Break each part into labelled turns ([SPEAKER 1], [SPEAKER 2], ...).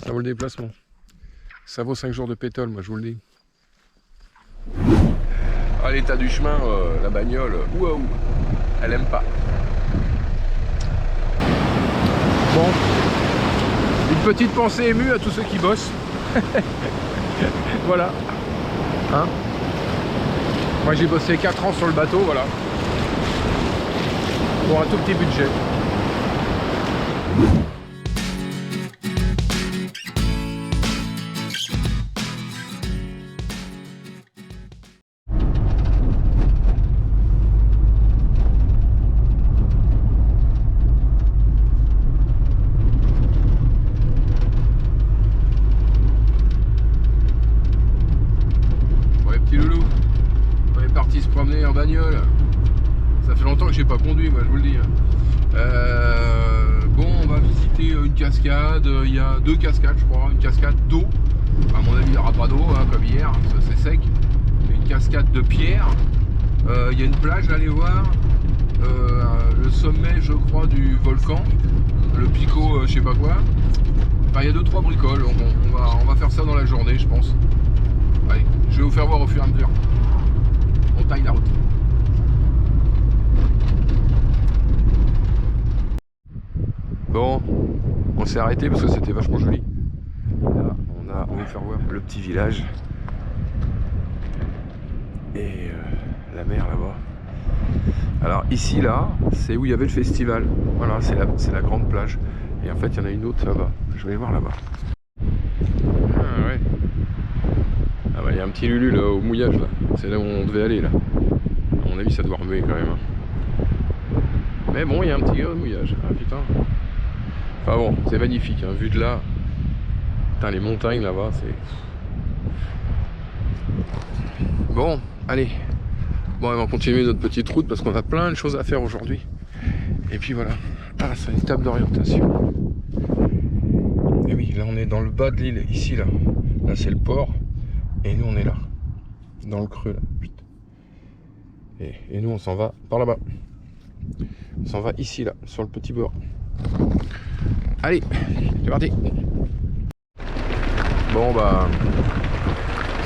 [SPEAKER 1] Ça vaut le déplacement. Ça vaut 5 jours de pétole, moi je vous le dis. À l'état du chemin, la bagnole, waouh, elle aime pas. Bon, une petite pensée émue à tous ceux qui bossent. Voilà. Hein, moi j'ai bossé 4 ans sur le bateau, voilà. Pour un tout petit budget. Se promener en bagnole. Ça fait longtemps que j'ai pas conduit, moi je vous le dis. Bon, on va visiter une cascade. Il y a 2 cascades, je crois. Une cascade d'eau. À mon avis, il n'y aura pas d'eau, hein, comme hier. Ça c'est sec. Une cascade de pierre. Il y a une plage à aller voir. Le sommet, je crois, du volcan. Le Pico, je sais pas quoi. Enfin, il y a 2-3 bricoles. On va faire ça dans la journée, je pense. Allez, je vais vous faire voir au fur et à mesure. On taille la route. Bon, on s'est arrêté parce que c'était vachement joli. Là, on va vous faire voir le petit village. Et la mer là-bas. Alors ici, là, c'est où il y avait le festival. Voilà, c'est la grande plage. Et en fait, il y en a une autre là-bas. Je vais aller voir là-bas. Ah ouais. Ah bah, il y a un petit Lulu là, au mouillage là. C'est là où on devait aller là. À mon avis, ça doit remuer quand même. Mais bon, il y a un petit mouillage. Ah putain. Enfin bon, c'est magnifique. Hein. Vu de là, putain, les montagnes là-bas, c'est. Bon, allez. Bon, on va continuer notre petite route parce qu'on a plein de choses à faire aujourd'hui. Et puis voilà. Ah, c'est une table d'orientation. Et oui, là on est dans le bas de l'île, ici là. Là c'est le port. Et nous on est là. Dans le creux là. Et nous on s'en va par là-bas. On s'en va ici là, sur le petit bord. Allez, c'est parti. Bon bah,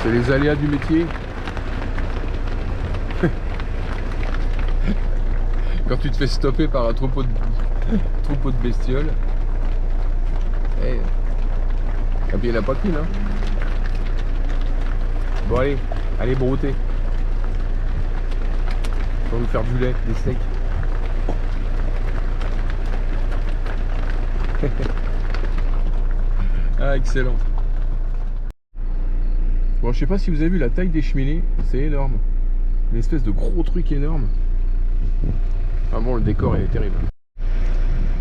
[SPEAKER 1] c'est les aléas du métier. Quand tu te fais stopper par un troupeau de bestioles. Et puis il n'y en a pas qu'une, hein. Bon allez brouter. Pour nous faire du lait, des steaks. Ah excellent. Bon, je sais pas si vous avez vu la taille des cheminées, c'est énorme. Une espèce de gros truc énorme. Ah bon, le décor est terrible.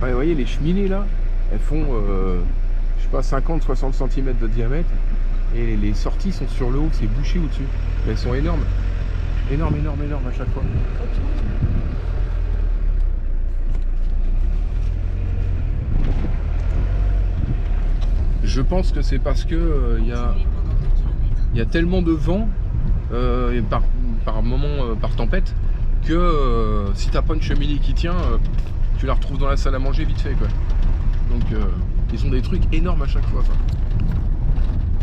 [SPEAKER 1] Ouais, vous voyez les cheminées là, elles font je sais pas 50-60 cm de diamètre. Et les sorties sont sur le haut, c'est bouché au-dessus. Elles sont énormes. Énorme à chaque fois. Je pense que c'est parce que il y a tellement de vent par moment, par tempête, que si t'as pas une cheminée qui tient, tu la retrouves dans la salle à manger vite fait quoi. Donc ils ont des trucs énormes à chaque fois. Quoi.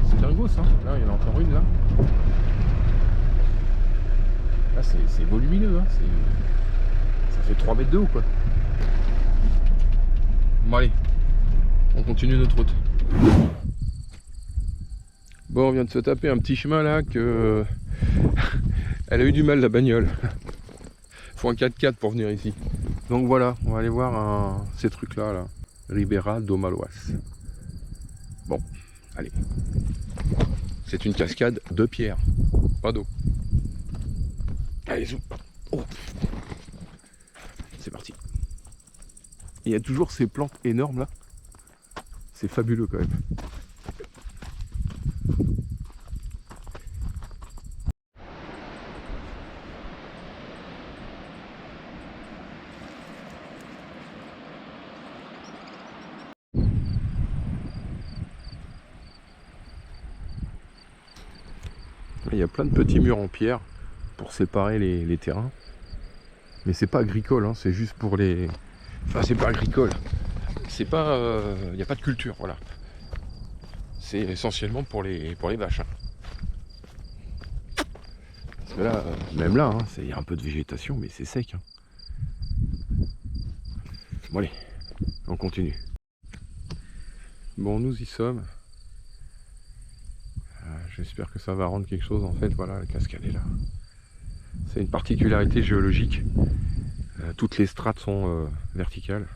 [SPEAKER 1] C'est dingo ça. Là il y en a encore une là. Là c'est volumineux, hein. Ça fait 3 mètres de haut quoi. Bon allez, on continue notre route. Bon, on vient de se taper un petit chemin là que elle a eu du mal la bagnole. Faut un 4x4 pour venir ici. Donc voilà, on va aller voir ces trucs là, Ribera do Maloas. Bon, allez. C'est une cascade de pierre, pas d'eau. Allez, zoom. Oh. C'est parti. Il y a toujours ces plantes énormes là. C'est fabuleux quand même. Il y a plein de petits murs en pierre pour séparer les terrains. Mais c'est pas agricole, hein, c'est juste pour les... Enfin, c'est pas agricole. C'est pas... Il n'y a pas de culture, voilà. c'est essentiellement pour les vaches. Hein. Parce que là, même là, hein, il y a un peu de végétation, mais c'est sec. Hein. Bon allez, on continue. Bon, nous y sommes. J'espère que ça va rendre quelque chose. En fait, voilà, la cascade est là. C'est une particularité géologique. Toutes les strates sont verticales.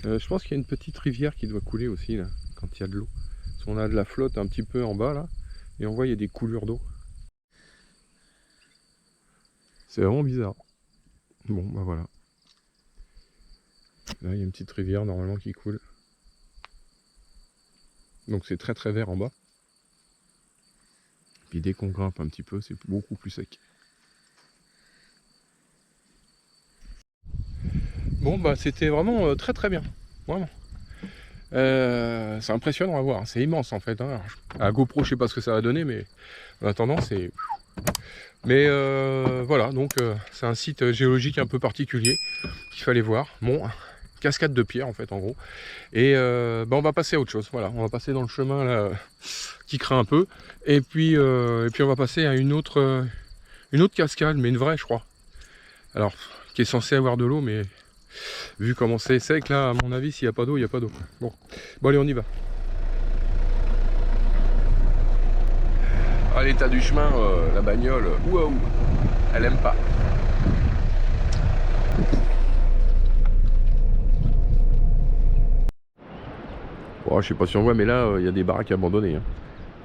[SPEAKER 1] Je pense qu'il y a une petite rivière qui doit couler aussi là, quand il y a de l'eau. On a de la flotte un petit peu en bas là, et on voit il y a des coulures d'eau. C'est vraiment bizarre. Bon bah voilà. Là il y a une petite rivière normalement qui coule. Donc c'est très très vert en bas. Puis dès qu'on grimpe un petit peu, c'est beaucoup plus sec. Bon bah c'était vraiment très très bien. Vraiment. C'est impressionnant à voir, c'est immense en fait. Hein. À GoPro je sais pas ce que ça va donner, mais en attendant c'est... Mais voilà, donc c'est un site géologique un peu particulier qu'il fallait voir. Bon, cascade de pierre en fait en gros. Et bah, on va passer à autre chose. Voilà, on va passer dans le chemin là qui craint un peu. Et puis on va passer à une autre cascade, mais une vraie je crois. Alors, qui est censée avoir de l'eau, mais vu comment c'est sec là, à mon avis, s'il n'y a pas d'eau, il n'y a pas d'eau. Bon, allez, on y va. À l'état du chemin, la bagnole, waouh, elle aime pas. Oh, je sais pas si on voit, mais là, il y a des baraques abandonnées. Hein.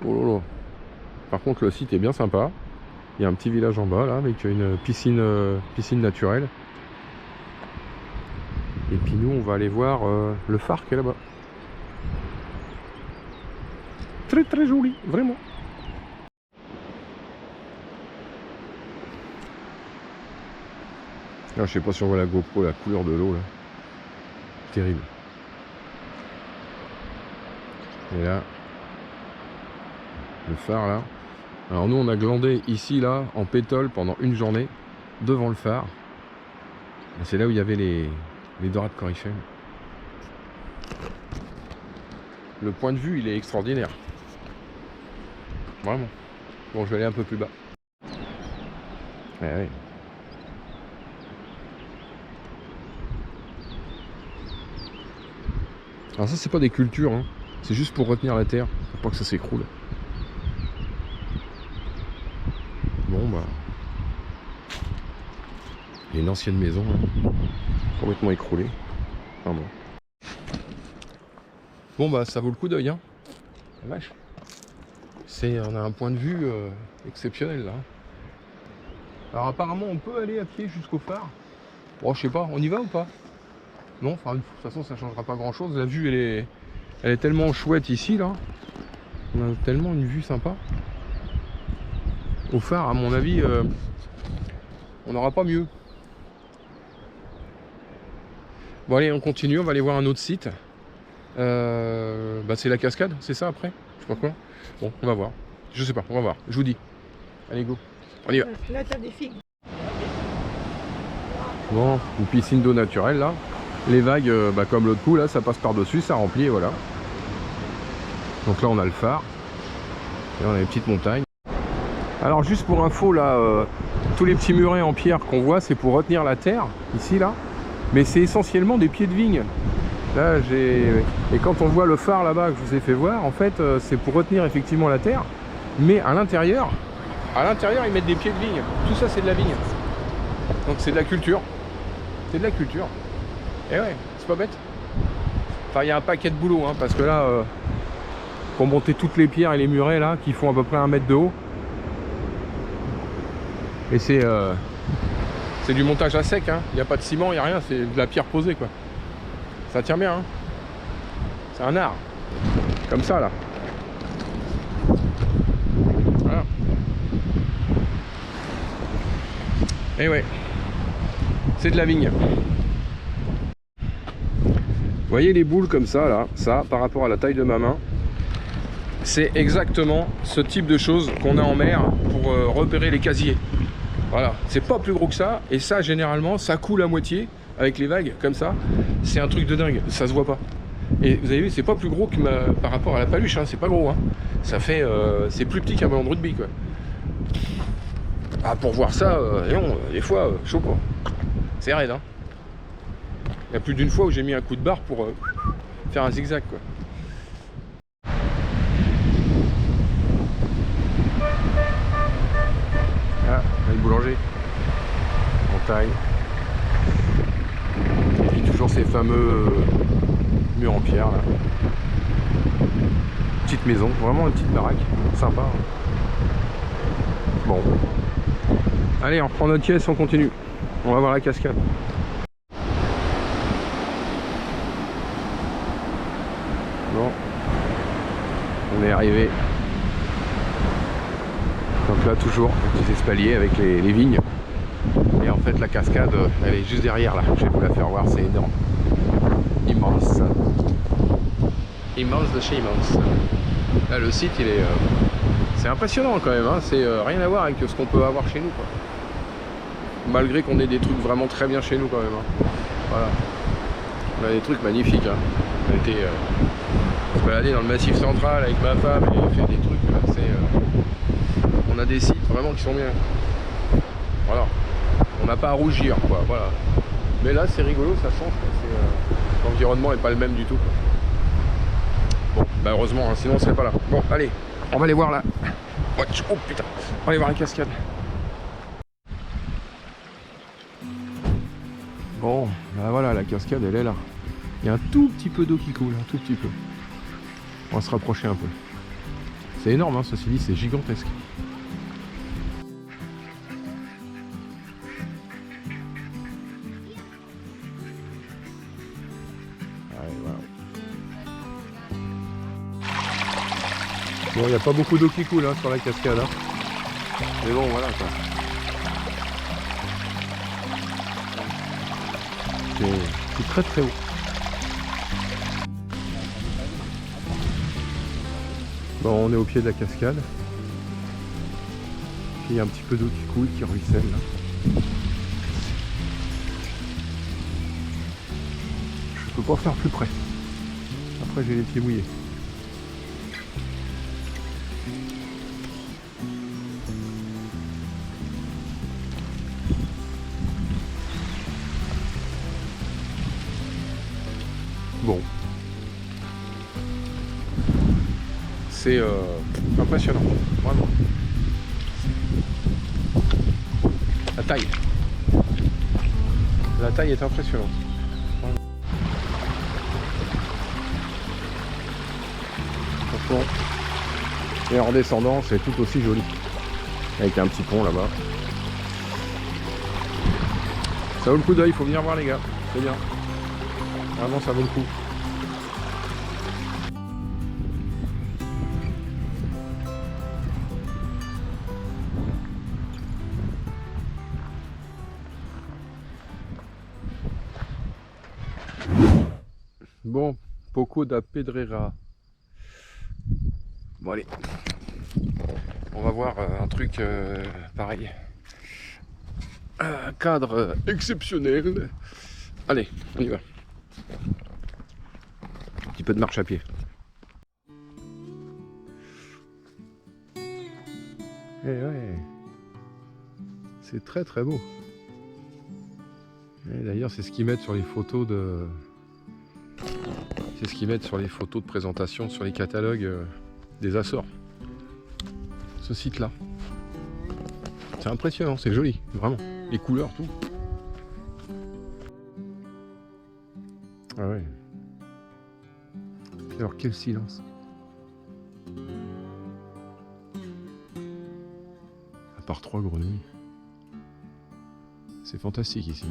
[SPEAKER 1] Oh là là. Par contre, le site est bien sympa. Il y a un petit village en bas, là, avec une piscine naturelle. Et puis nous, on va aller voir le phare qui est là-bas. Très très joli, vraiment. Là, je sais pas si on voit la GoPro, la couleur de l'eau là. Terrible. Et là, le phare là. Alors nous on a glandé ici là en pétole pendant une journée devant le phare. C'est là où il y avait les dorades coryphènes. Le point de vue il est extraordinaire. Vraiment. Bon, je vais aller un peu plus bas. Ouais. Alors ça c'est pas des cultures, hein. C'est juste pour retenir la terre, pour pas que ça s'écroule. Bon bah... Il y a une ancienne maison, hein, complètement écroulée. Enfin bon. Bon bah ça vaut le coup d'œil, hein. La vache. On a un point de vue exceptionnel là. Alors apparemment on peut aller à pied jusqu'au phare. Bon je sais pas, on y va ou pas? Non, enfin de toute façon ça changera pas grand chose. La vue elle est tellement chouette ici là. On a tellement une vue sympa. Au phare à mon avis on n'aura pas mieux. Bon allez on continue, on va aller voir un autre site. Bah c'est la cascade, c'est ça après? Je sais pas quoi. Bon on va voir. Je sais pas, on va voir. Je vous dis. Allez go. On y va.
[SPEAKER 2] Là t'as des figues.
[SPEAKER 1] Bon, une piscine d'eau naturelle là. Les vagues, bah, comme l'autre coup là, ça passe par dessus, ça remplit et voilà. Donc là on a le phare. Et on a les petites montagnes. Alors juste pour info là, tous les petits murets en pierre qu'on voit, c'est pour retenir la terre, ici là. Mais c'est essentiellement des pieds de vigne. Là et quand on voit le phare là-bas que je vous ai fait voir, en fait c'est pour retenir effectivement la terre. Mais à l'intérieur ils mettent des pieds de vigne. Tout ça c'est de la vigne. Donc c'est de la culture. C'est de la culture. Et ouais, c'est pas bête. Enfin il y a un paquet de boulot hein, parce que là pour monter toutes les pierres et les murets là qui font à peu près 1 mètre de haut. Et c'est du montage à sec, hein. Il n'y a pas de ciment, il n'y a rien, c'est de la pierre posée quoi. Ça tient bien, hein. C'est un art. Comme ça là. Voilà. Et ouais. C'est de la vigne. Vous voyez les boules comme ça là, ça par rapport à la taille de ma main. C'est exactement ce type de choses qu'on a en mer pour repérer les casiers. Voilà, c'est pas plus gros que ça, et ça généralement ça coule à moitié, avec les vagues comme ça, c'est un truc de dingue, ça se voit pas. Et vous avez vu, c'est pas plus gros que par rapport à la paluche, hein, c'est pas gros, hein. Ça fait, c'est plus petit qu'un ballon de rugby, quoi. Ah, pour voir ça, non, des fois, chaud quoi. C'est raide, hein. Il y a plus d'une fois où j'ai mis un coup de barre pour faire un zigzag, quoi. Ah, le boulanger. En taille. Et puis toujours ces fameux murs en pierre, là. Petite maison, vraiment une petite baraque. Sympa, hein. Bon. Allez, on reprend notre caisse, on continue. On va voir la cascade. Bon. On est arrivé. Donc là, toujours, un petit espalier avec les vignes. Et en fait, la cascade, elle est juste derrière, là. Je vais vous la faire voir, c'est énorme. Immense. Immense de chez immense. Là, le site, il est... c'est impressionnant quand même, hein. C'est rien à voir avec ce qu'on peut avoir chez nous, quoi. Malgré qu'on ait des trucs vraiment très bien chez nous quand même, hein. Voilà. On a des trucs magnifiques, hein. On a été se balader dans le massif central avec ma femme et fait des trucs là, on a des sites vraiment qui sont bien. Voilà. On n'a pas à rougir, quoi. Voilà. Mais là c'est rigolo, ça change, l'environnement n'est pas le même du tout, quoi. Bon, bah heureusement, hein, sinon on serait pas là. Bon, allez, on va aller voir là. Oh putain, on va aller voir la cascade. Bon, bah voilà, la cascade elle est là. Il y a un tout petit peu d'eau qui coule, un tout petit peu. On va se rapprocher un peu. C'est énorme, hein, ceci dit, c'est gigantesque. Allez, voilà. Bon, il n'y a pas beaucoup d'eau qui coule, hein, sur la cascade, hein. Mais bon, voilà quoi. C'est très très haut. Bon, on est au pied de la cascade. Puis il y a un petit peu d'eau qui coule, qui ruisselle là. Je peux pas faire plus près. Après j'ai les pieds mouillés. Bon. C'est impressionnant, vraiment. La taille. La taille est impressionnante. Franchement. Et en descendant, c'est tout aussi joli. Avec un petit pont là-bas. Ça vaut le coup d'œil, il faut venir voir les gars. C'est bien. Vraiment, ça vaut le coup. Bon, Poco da Pedreira. Bon allez, on va voir un truc pareil. Un cadre exceptionnel. Allez, on y va. Un petit peu de marche à pied. Eh ouais, c'est très très beau. D'ailleurs, c'est ce qu'ils mettent sur les photos de... C'est ce qu'ils mettent sur les photos de présentation, sur les catalogues des Açores. Ce site-là. C'est impressionnant, c'est joli, vraiment. Les couleurs, tout. Ah ouais. Alors quel silence. À part 3 grenouilles. C'est fantastique ici.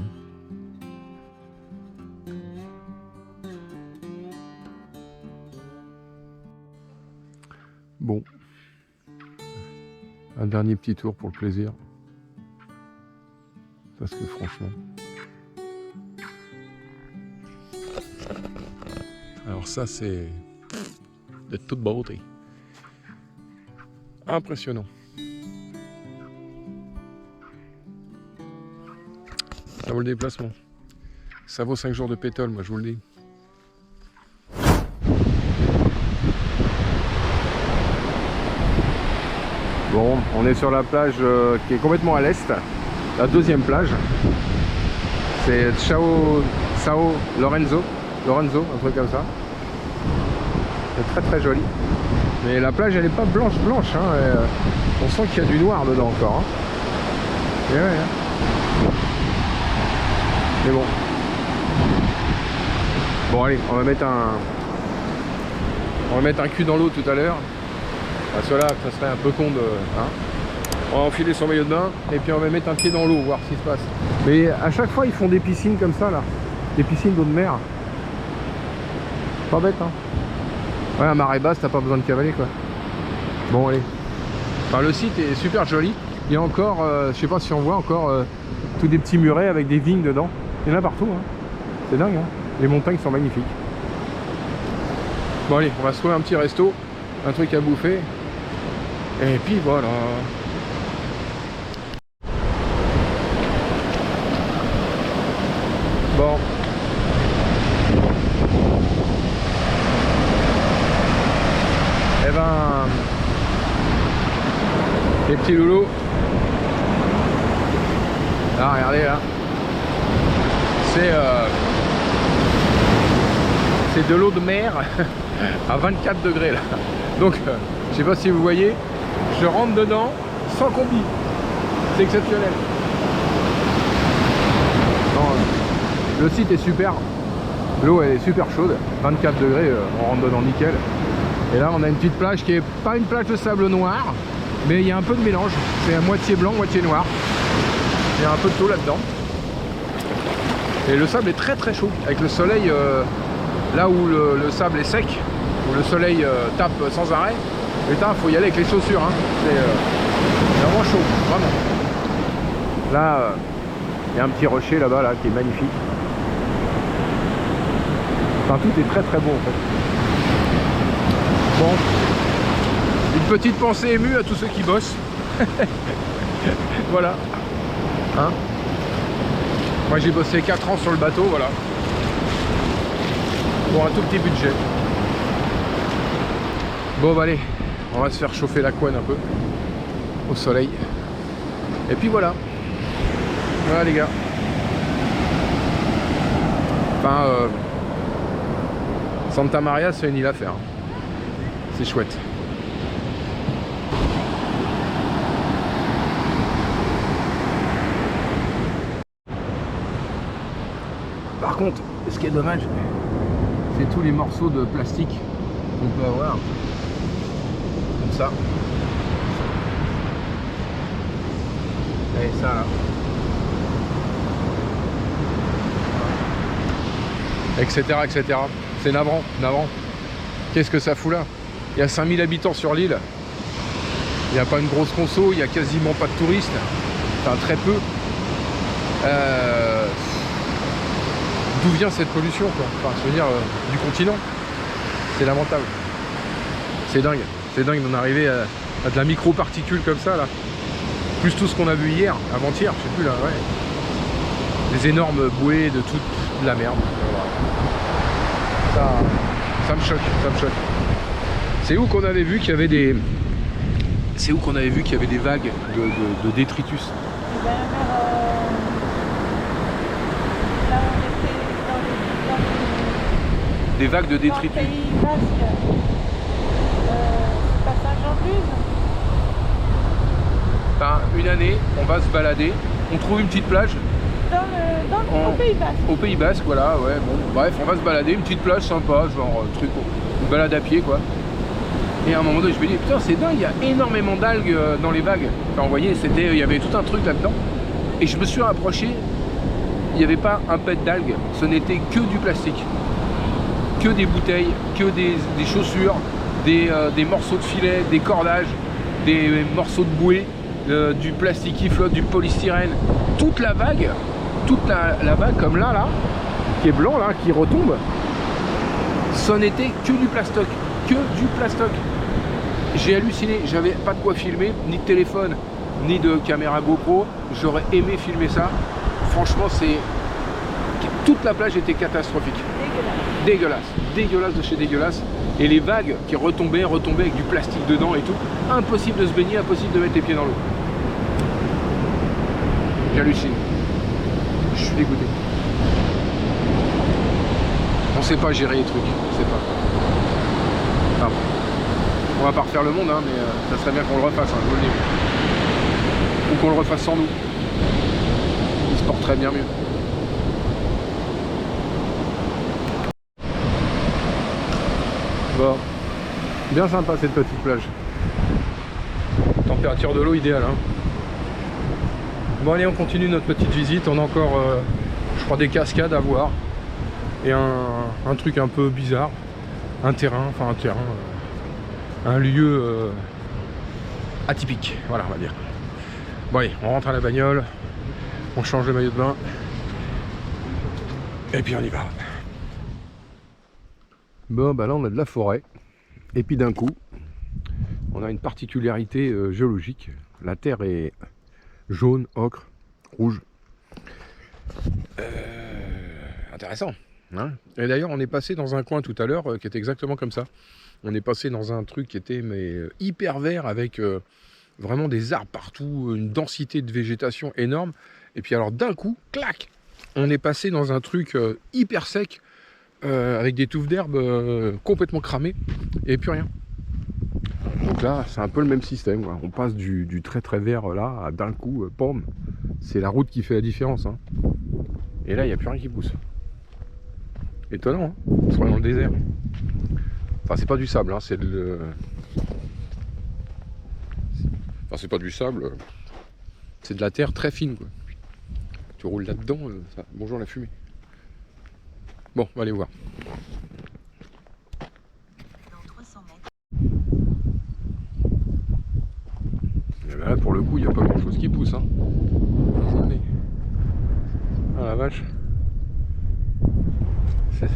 [SPEAKER 1] Bon. Un dernier petit tour pour le plaisir. Parce que franchement... Alors ça c'est de toute beauté. Impressionnant. Ça vaut le déplacement. Ça vaut 5 jours de pétole, moi je vous le dis. Bon, on est sur la plage qui est complètement à l'est, la deuxième plage. C'est Sao Lorenzo, un truc comme ça. C'est très très joli. Mais la plage elle n'est pas blanche, hein, on sent qu'il y a du noir dedans encore. Hein. Et ouais, hein. Mais bon. Bon allez, on va mettre un cul dans l'eau tout à l'heure. Parce que là, ça serait un peu con de... Hein. On va enfiler son maillot de bain et puis on va mettre un pied dans l'eau, voir ce qui se passe. Mais à chaque fois, ils font des piscines comme ça, là. Des piscines d'eau de mer. Pas bête, hein. Ouais, à marée basse, t'as pas besoin de cavaler, quoi. Bon, allez. Enfin, le site est super joli. Il y a encore, je sais pas si on voit encore, tous des petits murets avec des vignes dedans. Il y en a partout, hein. C'est dingue, hein. Les montagnes sont magnifiques. Bon, allez, on va se trouver un petit resto, un truc à bouffer. Et puis voilà. Bon. Eh ben, les petits loulous. Là, regardez là. C'est de l'eau de mer à 24 degrés là. Donc, je sais pas si vous voyez, je rentre dedans sans combi. C'est exceptionnel. Non, le site est super. L'eau elle est super chaude. 24 degrés, on rentre dedans nickel. Et là on a une petite plage qui est pas une plage de sable noir, mais il y a un peu de mélange. C'est à moitié blanc, moitié noir. Il y a un peu de tout là-dedans. Et le sable est très très chaud. Avec le soleil, là où le sable est sec, où le soleil tape sans arrêt, putain, faut y aller avec les chaussures, hein. C'est vraiment chaud, vraiment. Là, il y a un petit rocher là-bas, là, qui est magnifique. Enfin, tout est très très beau en fait. Bon, une petite pensée émue à tous ceux qui bossent. Voilà. Hein, moi j'ai bossé 4 ans sur le bateau, voilà. Pour un tout petit budget. Bon bah allez, on va se faire chauffer la couenne un peu au soleil. Et puis voilà. Voilà les gars. Enfin Santa Maria c'est une île à faire. C'est chouette. Par contre, ce qui est dommage, c'est tous les morceaux de plastique qu'on peut avoir. Comme ça. Et ça là. Etc. etc. C'est navrant, navrant. Qu'est-ce que ça fout là? Il y a 5000 habitants sur l'île. Il n'y a pas une grosse conso, il n'y a quasiment pas de touristes. Enfin très peu. D'où vient cette pollution quoi? Enfin je veux dire du continent. C'est lamentable. C'est dingue d'en arriver à de la micro-particule comme ça là. Plus tout ce qu'on a vu hier, avant-hier, je sais plus là, ouais. Des énormes bouées de toute la merde. Ça me choque, ça me choque. C'est où qu'on avait vu qu'il y avait des... C'est où qu'on avait vu qu'il y avait des vagues de détritus? Des vagues de détritus.
[SPEAKER 2] C'est pas Saint-Jean-de-Luz.
[SPEAKER 1] Enfin, une année, on va se balader, on trouve une petite plage.
[SPEAKER 2] Au Pays Basque.
[SPEAKER 1] Au Pays Basque, voilà, ouais, bon, bref, on va se balader, une petite plage sympa, genre truc, une balade à pied, quoi. Et à un moment donné, je me dis, putain, c'est dingue, il y a énormément d'algues dans les vagues. Enfin, vous voyez, il y avait tout un truc là-dedans. Et je me suis rapproché, il n'y avait pas un pet d'algues, ce n'était que du plastique. Que des bouteilles, que des chaussures, des morceaux de filet, des cordages, des morceaux de bouée, du plastique qui flotte, du polystyrène. Toute la vague, la vague comme là, qui est blanc, là, qui retombe, ce n'était que du plastoc. Que du plastoc. J'ai halluciné, j'avais pas de quoi filmer, ni de téléphone, ni de caméra GoPro. J'aurais aimé filmer ça. Franchement, c'est toute la plage était catastrophique.
[SPEAKER 2] Dégueulasse.
[SPEAKER 1] Dégueulasse, dégueulasse de chez dégueulasse. Et les vagues qui retombaient avec du plastique dedans et tout. Impossible de se baigner, impossible de mettre les pieds dans l'eau. J'hallucine. Je suis dégoûté. On sait pas gérer les trucs, on sait pas. Enfin, bon. On va pas refaire le monde, hein, mais ça serait bien qu'on le refasse, hein, je vous le dis. Ou qu'on le refasse sans nous. Il se porterait bien mieux. Bon, bien sympa cette petite plage. Température de l'eau idéale. Hein. Bon allez, on continue notre petite visite. On a encore, je crois, des cascades à voir. Et un truc un peu bizarre. Un terrain, un lieu atypique. Voilà, on va dire. Bon allez, on rentre à la bagnole. On change le maillot de bain. Et puis on y va. Bon, bah là on a de la forêt. Et puis d'un coup, on a une particularité géologique. La terre est jaune, ocre, rouge. Intéressant. Hein, et d'ailleurs, on est passé dans un coin tout à l'heure qui était exactement comme ça. On est passé dans un truc qui était hyper vert avec vraiment des arbres partout, une densité de végétation énorme. Et puis alors d'un coup, clac, on est passé dans un truc hyper sec avec des touffes d'herbe complètement cramées et plus rien. Donc là, c'est un peu le même système, quoi. On passe du très très vert là à d'un coup, pom, c'est la route qui fait la différence. Hein. Et là, il n'y a plus rien qui pousse. Étonnant, hein, on se retrouve dans le désert. Enfin, c'est pas du sable, hein, c'est de... Enfin, c'est pas du sable, c'est de la terre très fine, quoi. Tu roules là-dedans, ça... bonjour la fumée. Bon, on va aller voir.
[SPEAKER 3] Dans 300 mètres.
[SPEAKER 1] Et ben là, pour le coup, il n'y a pas grand-chose qui pousse, hein. Ah la vache. C'est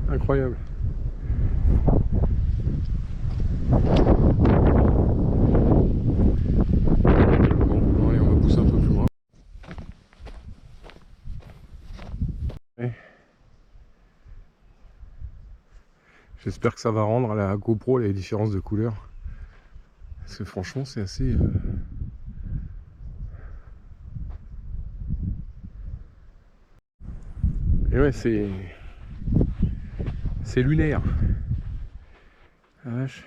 [SPEAKER 1] incroyable. Bon, allez, on va pousser un peu plus loin. J'espère que ça va rendre à la GoPro les différences de couleurs. Parce que franchement, c'est assez... Et ouais, c'est lunaire. La vache.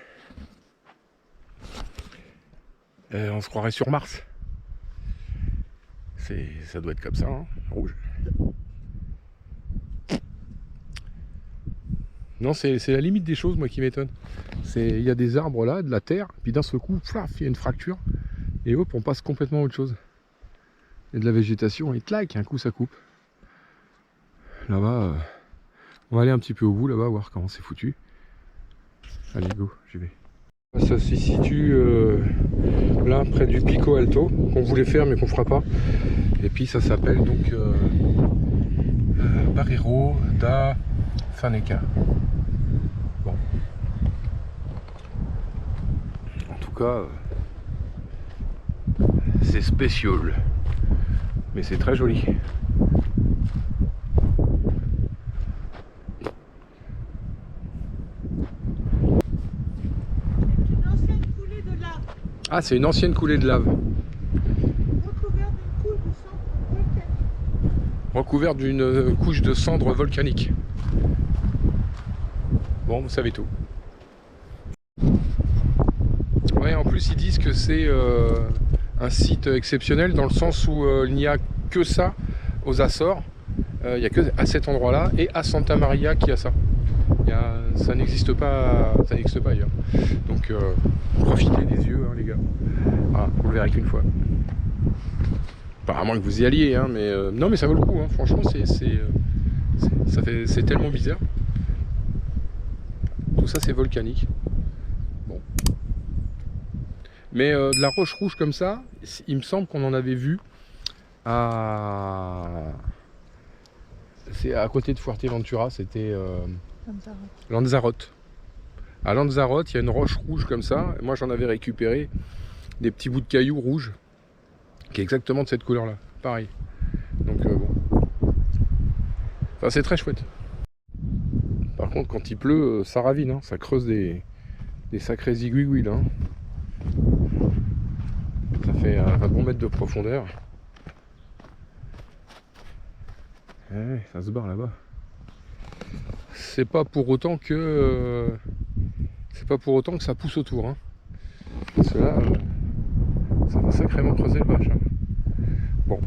[SPEAKER 1] On se croirait sur Mars. Ça doit être comme ça, hein, rouge. Non, c'est la limite des choses, moi, qui m'étonne. Il y a des arbres là, de la terre, puis d'un seul coup, flaf, il y a une fracture, et hop, on passe complètement à autre chose. Il y a de la végétation, et clac, un coup, ça coupe. Là-bas, on va aller un petit peu au bout, là-bas, voir comment c'est foutu. Allez, go, j'y vais. Ça se situe là, près du Pico Alto, qu'on voulait faire, mais qu'on fera pas. Et puis, ça s'appelle donc Barreiro da Faneca. Bon. En tout cas, c'est spécial. Mais c'est très joli.
[SPEAKER 2] Une ancienne coulée de lave.
[SPEAKER 1] Ah, c'est une ancienne coulée de lave.
[SPEAKER 2] Recouverte d'une couche de cendres volcaniques.
[SPEAKER 1] Recouvert d'une couche de cendres volcaniques. Bon, vous savez tout. Ouais, en plus ils disent que c'est un site exceptionnel dans le sens où il n'y a que ça aux Açores. Il n'y a que à cet endroit-là et à Santa Maria qui a ça. Ça n'existe pas ailleurs. Donc profitez des yeux, hein, les gars. Voilà, vous le verrez qu'une fois. Pas à moins que vous y alliez, hein, mais non, mais ça vaut le coup. Hein. Franchement, c'est tellement bizarre. Tout ça, c'est volcanique. Bon. Mais de la roche rouge comme ça, il me semble qu'on en avait vu c'est à côté de Fuerteventura, c'était Lanzarote. À Lanzarote, il y a une roche rouge comme ça. Moi, j'en avais récupéré des petits bouts de cailloux rouges qui est exactement de cette couleur-là. Pareil. Donc bon, Enfin, c'est très chouette. Par contre, quand il pleut, ça ravine, hein. Ça creuse des sacrés zigouigouis là. Ça fait un bon mètre de profondeur. Ouais, ça se barre là-bas. C'est pas pour autant que ça pousse autour, hein. Parce que là, ça va sacrément creuser le bâche, hein. Bon.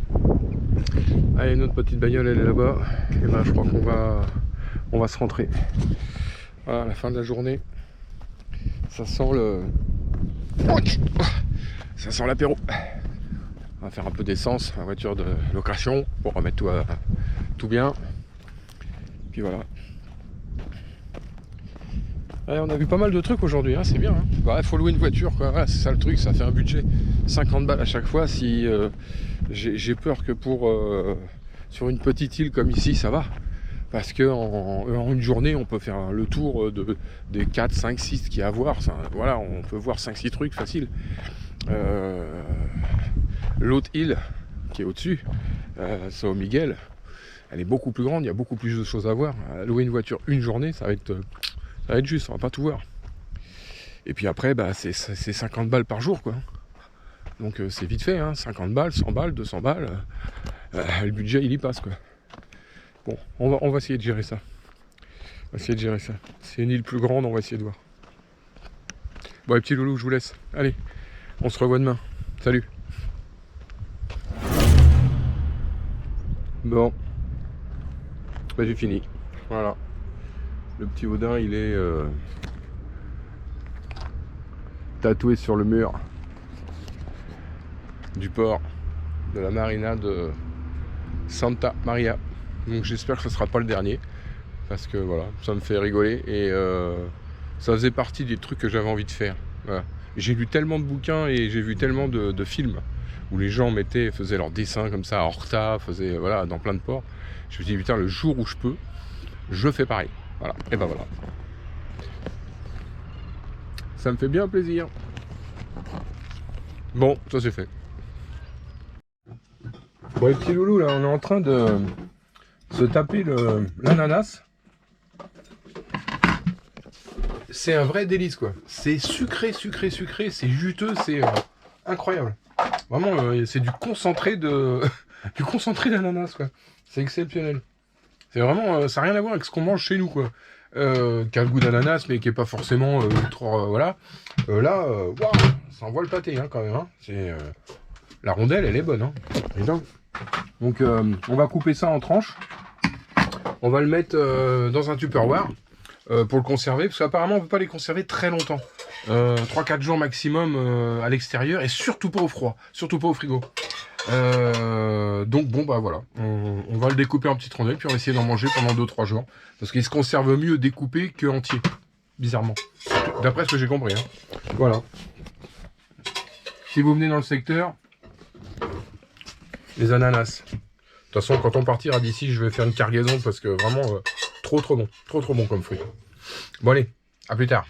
[SPEAKER 1] Allez, notre petite bagnole elle est là-bas. Et ben je crois qu'on va se rentrer. Voilà, à la fin de la journée. Ça sent l'apéro. On va faire un peu d'essence, la voiture de location pour remettre tout bien. Puis voilà. Ouais, on a vu pas mal de trucs aujourd'hui, hein, c'est bien. Hein. Bah, faut louer une voiture, quoi. Voilà, c'est ça le truc, ça fait un budget 50 balles à chaque fois. Si j'ai peur que sur une petite île comme ici, ça va. Parce que en une journée, on peut faire le tour des 4, 5, 6 qu'il y a à voir. Ça, voilà, on peut voir 5-6 trucs facile. L'autre île qui est au-dessus, São Miguel, elle est beaucoup plus grande, il y a beaucoup plus de choses à voir. Louer une voiture une journée, ça va être juste, on va pas tout voir. Et puis après, bah, c'est 50 balles par jour, quoi. Donc c'est vite fait, hein, 50 balles, 100 balles, 200 balles. Le budget, il y passe, quoi. Bon, on va essayer de gérer ça. C'est une île plus grande, on va essayer de voir. Bon, les petits loulous, je vous laisse. Allez, on se revoit demain. Salut. Bon. Bah, j'ai fini. Voilà. Le petit Odin, il est tatoué sur le mur du port de la marina de Santa Maria. Donc j'espère que ce sera pas le dernier. Parce que voilà, ça me fait rigoler. Et ça faisait partie des trucs que j'avais envie de faire. Voilà. J'ai lu tellement de bouquins et j'ai vu tellement de films où les gens faisaient leurs dessins comme ça à Horta, voilà, dans plein de ports. Je me suis dit, putain, le jour où je peux, je fais pareil. Voilà, et ben voilà. Ça me fait bien plaisir. Bon, ça c'est fait. Bon, les petits loulous, là, on est en train de se taper l'ananas. C'est un vrai délice, quoi. C'est sucré, c'est juteux, c'est incroyable. Vraiment, c'est du concentré du concentré d'ananas, quoi. C'est exceptionnel. C'est vraiment, ça n'a rien à voir avec ce qu'on mange chez nous, quoi. Qui a le goût d'ananas, mais qui est pas forcément ultra, voilà. Là, waouh, ça envoie le pâté, hein, quand même. Hein. C'est la rondelle, elle est bonne, hein. Donc, on va couper ça en tranches. On va le mettre dans un Tupperware pour le conserver, parce qu'apparemment, on peut pas les conserver très longtemps. 3-4 jours maximum à l'extérieur, et surtout pas au froid, surtout pas au frigo. Donc bon bah voilà, on va le découper en petites rondelles, puis on va essayer d'en manger pendant 2-3 jours, parce qu'il se conserve mieux découpé que entier, bizarrement, d'après ce que j'ai compris, hein. Voilà. Si vous venez dans le secteur, les ananas. De toute façon, quand on partira d'ici, je vais faire une cargaison, parce que vraiment trop bon comme fruit. Bon allez, à plus tard.